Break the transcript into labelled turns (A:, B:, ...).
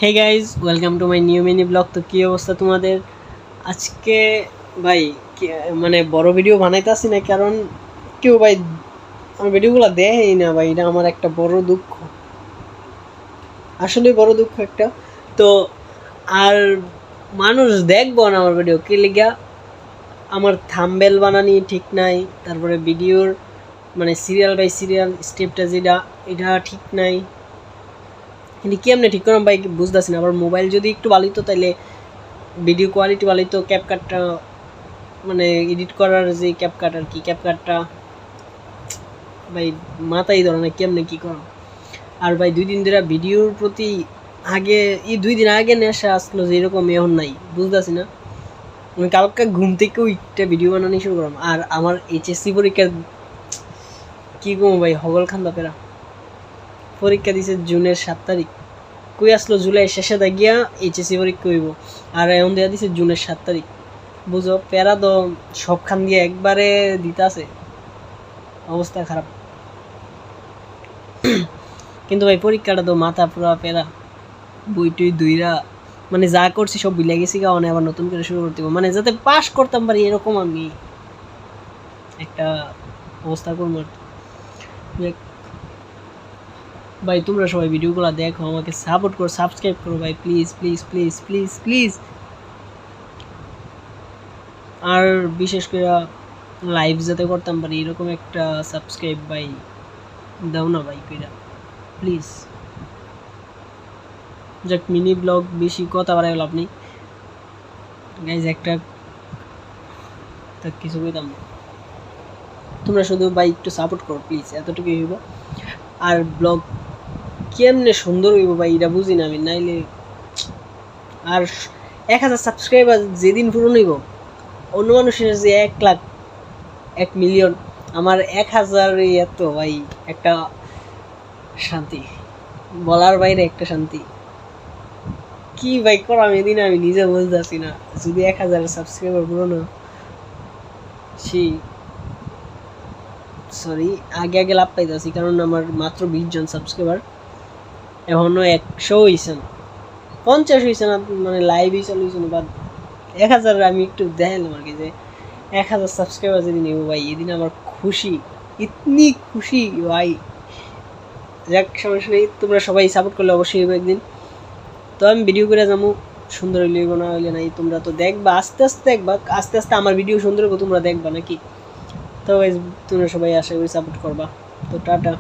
A: Hey guys, welcome to my new mini blog. তো কী অবস্থা তোমাদের আজকে? ভাই মানে বড় ভিডিও বানাইতেছি না, কারণ কেউ ভাই আমার ভিডিওগুলো দেয়ই না ভাই। এটা আমার একটা বড় দুঃখ, আসলে বড় দুঃখ একটা। তো আর মানুষ দেখবো না আমার ভিডিও কি লিগা? আমার থাম্বেল বানানি ঠিক নাই, তারপরে ভিডিওর মানে সিরিয়াল বাই সিরিয়াল স্টেপটা যেটা এটা ঠিক নাই। কিন্তু কেমনে ঠিক করলাম ভাই বুঝতেছি না। আবার মোবাইল যদি একটু ভালো হতো তাহলে ভিডিও কোয়ালিটি ভালো হতো। ক্যাপকাটটা মানে এডিট করার যে ক্যাপকাট আর কি, ক্যাপকাটটা ভাই মাথায় ধরে না কেমনে কী করো। আর ভাই 2 দিন ধরে ভিডিওর প্রতি আগে এই 2 দিন আগে নেশা আসলো যে এরকম এখন নাই, বুঝতেছি না। আমি কালকে ঘুম থেকে একটা ভিডিও বানানো শুরু করলাম। আর আমার এইচএসসি পরীক্ষার কী কম ভাই, হগল খান্দা পেরা। পরীক্ষা দিছে জুনের 7 তারিখ, কই আসলো জুলাই শেষে গিয়া এইচএসসি পরীক্ষা হইব। আর এখন দেওয়া দিছে জুনের 7 তারিখ। বুঝো প্যারা তো সবখান দিয়ে একবারে দিতে আছে, অবস্থা খারাপ। কিন্তু ভাই পরীক্ষাটা তো মাথা পুরা প্যারা, বই টুই দুইরা মানে যা করছি সব ভুলে গেছি গা। আবার নতুন করে শুরু করতে হবে, মানে যাতে পাস করতাম পারি এরকম আমি একটা অবস্থা করবো আর কি। ভাই তোমরা সবাই ভিডিওগুলো দেখো, আমাকে সাপোর্ট করো, সাবস্ক্রাইব করো ভাই, please please please please please. আর বিশেষ করে লাইভ যাতে করতাম পারি এরকম একটা সাবস্ক্রাইব ভাই দাও না ভাই কইরা, প্লিজ। যাক মিনি ব্লগ, বেশি কথা বাড়াই লাভ নেই গাইজ। একটা কিছু কইতাম না, তোমরা শুধু ভাই একটু সাপোর্ট করো প্লিজ, এতটুকুই হইব। আর ব্লগ কেমনে সুন্দর হইব ভাই এটা বুঝি না আমি। নাইলে আর 1000 সাবস্ক্রাইবার যেদিন পূরণ হইব, অন্য মানুষের যে 1 লাখ 1 মিলিয়ন, আমার 1000 এত ভাই একটা শান্তি, বলার বাইরে একটা শান্তি। কি ভাই করাম এদিন আমি নিজে বুঝতেছি না। যদি 1000 সাবস্ক্রাইবার পুরনো সরি আগে আগে লাভ পাইতেছি, কারণ আমার মাত্র 20 জন সাবস্ক্রাইবার, এখনো 100 হয়েছে না, 50 হয়েছে না, মানে লাইভই চালু হয়েছে না। বা 1000 আমি একটু দেখালাম আর কি, যে 1000 সাবস্ক্রাইবার যদি নেব ভাই এদিন আমার খুশি, ইতনি খুশি ভাই। যাক সমস্যা নেই, তোমরা সবাই সাপোর্ট করলে অবশ্যই হবে একদিন। তো আমি ভিডিও করে যাবো, সুন্দর হইলে না হইলে নাই, তোমরা তো দেখবা আস্তে আস্তে, দেখবা আস্তে আস্তে আমার ভিডিও সুন্দর হবে, তোমরা দেখবা নাকি? তো তোমরা সবাই আশা করি সাপোর্ট করবা। তো টাটা।